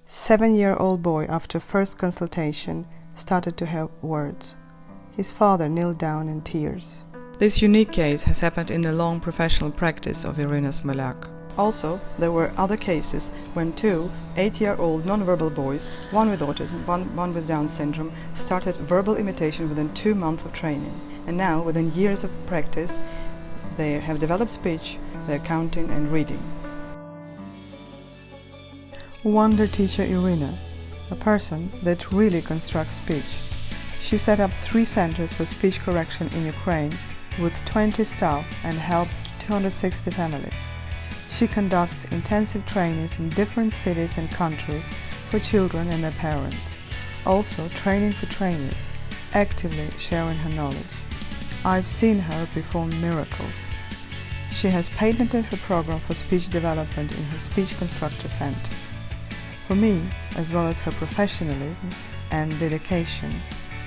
7-year-old boy, after first consultation, started to have words. His father knelt down in tears. This unique case has happened in the long professional practice of Iryna Smolyak. Also, there were other cases when two 8-year-old nonverbal boys, one with autism, one with Down syndrome, started verbal imitation within 2 months of training. And now, within years of practice, they have developed speech, they're counting and reading. Wonder teacher Iryna, a person that really constructs speech. She set up 3 centers for speech correction in Ukraine with 20 staff and helps 260 families. She conducts intensive trainings in different cities and countries for children and their parents. Also training for trainees, actively sharing her knowledge. I've seen her perform miracles. She has patented her program for speech development in her Speech Constructor Center. For me, as well as her professionalism and dedication,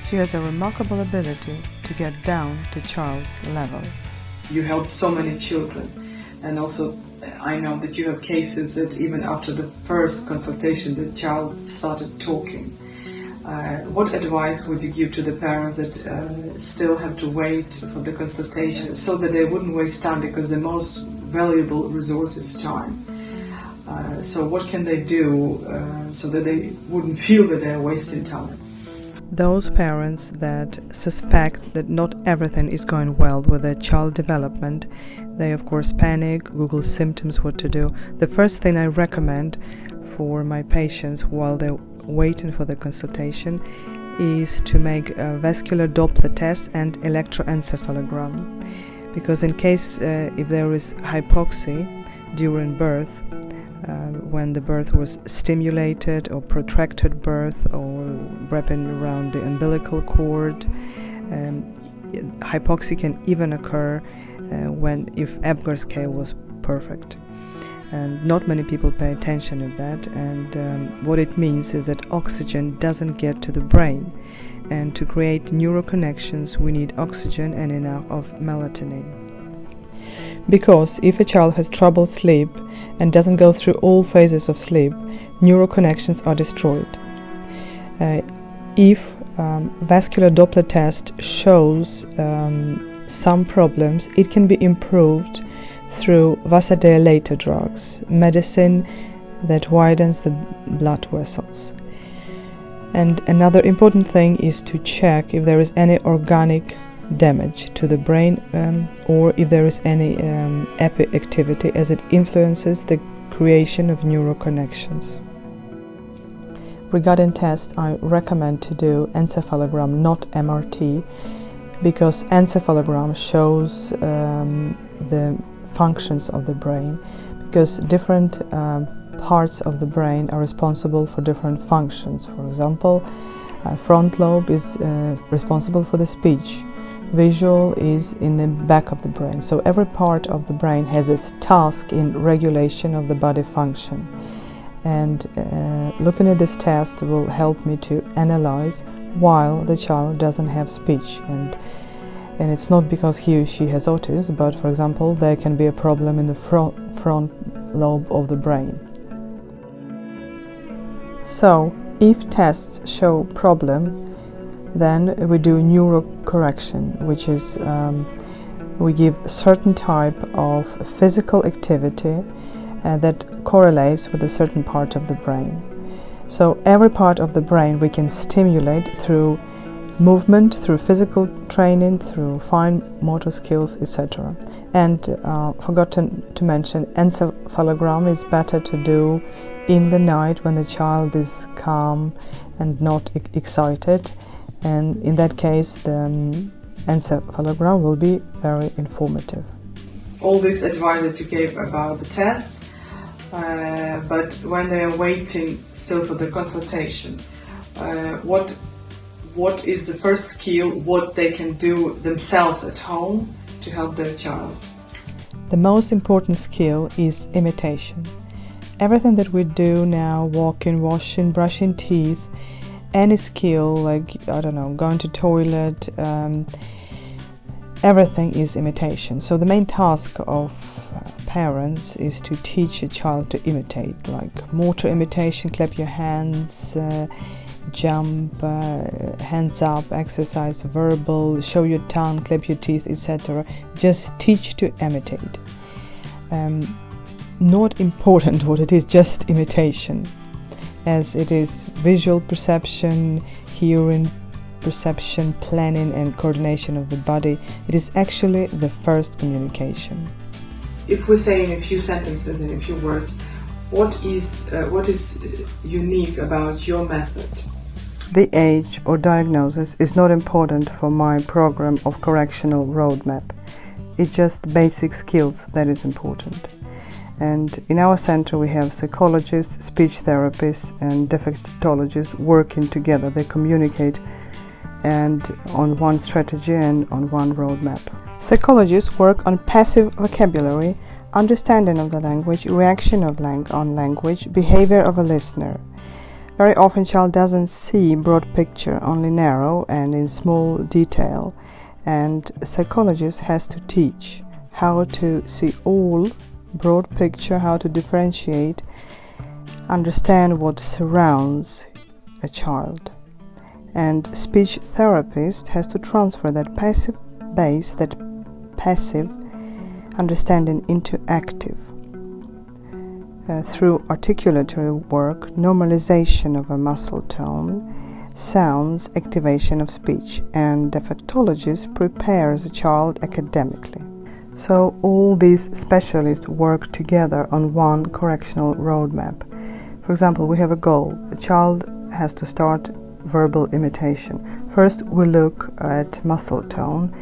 she has a remarkable ability to get down to child's level. You help so many children, and also I know that you have cases that even after the first consultation the child started talking. What advice would you give to the parents that still have to wait for the consultation so that they wouldn't waste time, because the most valuable resource is time? So what can they do so that they wouldn't feel that they're wasting time? Those parents that suspect that not everything is going well with their child development, they of course panic, Google symptoms, what to do. The first thing I recommend for my patients while they're waiting for the consultation is to make a vascular Doppler test and electroencephalogram. Because in case if there is hypoxia during birth, when the birth was stimulated or protracted birth or wrapping around the umbilical cord, hypoxia can even occur if Apgar scale was perfect. And not many people pay attention to that, and what it means is that oxygen doesn't get to the brain, and to create neural connections we need oxygen and enough of melatonin. Because if a child has trouble sleep and doesn't go through all phases of sleep, neural connections are destroyed. If vascular Doppler test shows some problems, it can be improved through vasodilator drugs, medicine that widens the blood vessels. And another important thing is to check if there is any organic damage to the brain or if there is any epi activity, as it influences the creation of neural connections. Regarding tests, I recommend to do encephalogram, not MRT, because encephalogram shows the functions of the brain, because different parts of the brain are responsible for different functions. For example, front lobe is responsible for the speech. Visual is in the back of the brain. So every part of the brain has its task in regulation of the body function. And looking at this test will help me to analyze while the child doesn't have speech. And it's not because he or she has autism, but for example, there can be a problem in the front lobe of the brain. So if tests show problem, then we do neural correction, which is we give a certain type of physical activity that correlates with a certain part of the brain. So every part of the brain we can stimulate through movement, through physical training, through fine motor skills, etc. And forgot to mention, encephalogram is better to do in the night when the child is calm and not excited. And in that case, the encephalogram will be very informative. All this advice that you gave about the tests, but when they are waiting still for the consultation, what is the first skill, what they can do themselves at home to help their child? The most important skill is imitation. Everything that we do now, walking, washing, brushing teeth, any skill like, I don't know, going to toilet, everything is imitation. So the main task of parents is to teach a child to imitate, like motor imitation, clap your hands, jump, hands up, exercise, verbal, show your tongue, clap your teeth, etc. Just teach to imitate. Not important what it is, just imitation, as it is visual perception, hearing perception, planning and coordination of the body. It is actually the first communication. If we say in a few sentences, in a few words, what is unique about your method? The age or diagnosis is not important for my program of correctional roadmap. It's just basic skills that is important. And in our center we have psychologists, speech therapists and defectologists working together. They communicate and on one strategy and on one roadmap. Psychologists work on passive vocabulary, understanding of the language, reaction of on language, behavior of a listener. Very often child doesn't see broad picture, only narrow and in small detail, and a psychologist has to teach how to see all broad picture, how to differentiate, understand what surrounds a child. And speech therapist has to transfer that passive base, that passive understanding into active through articulatory work, normalization of a muscle tone, sounds, activation of speech, and defectologist prepares a child academically. So all these specialists work together on one correctional roadmap. For example, we have a goal. The child has to start verbal imitation. First we look at muscle tone.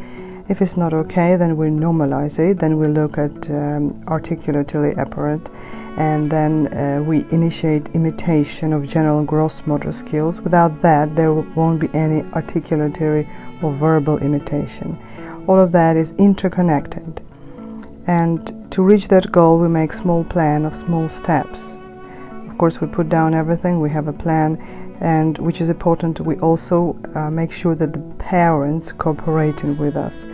If it's not okay, then we normalize it. Then we look at articulatory apparatus, and then we initiate imitation of general gross motor skills. Without that, there won't be any articulatory or verbal imitation. All of that is interconnected. And to reach that goal, we make small plan of small steps. Of course, we put down everything, we have a plan, and which is important, we also make sure that the parents cooperating with us.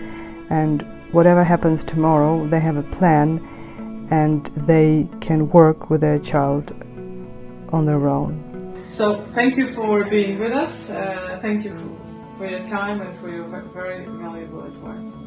And whatever happens tomorrow, they have a plan and they can work with their child on their own. So thank you for being with us. Thank you for your time and for your very valuable advice.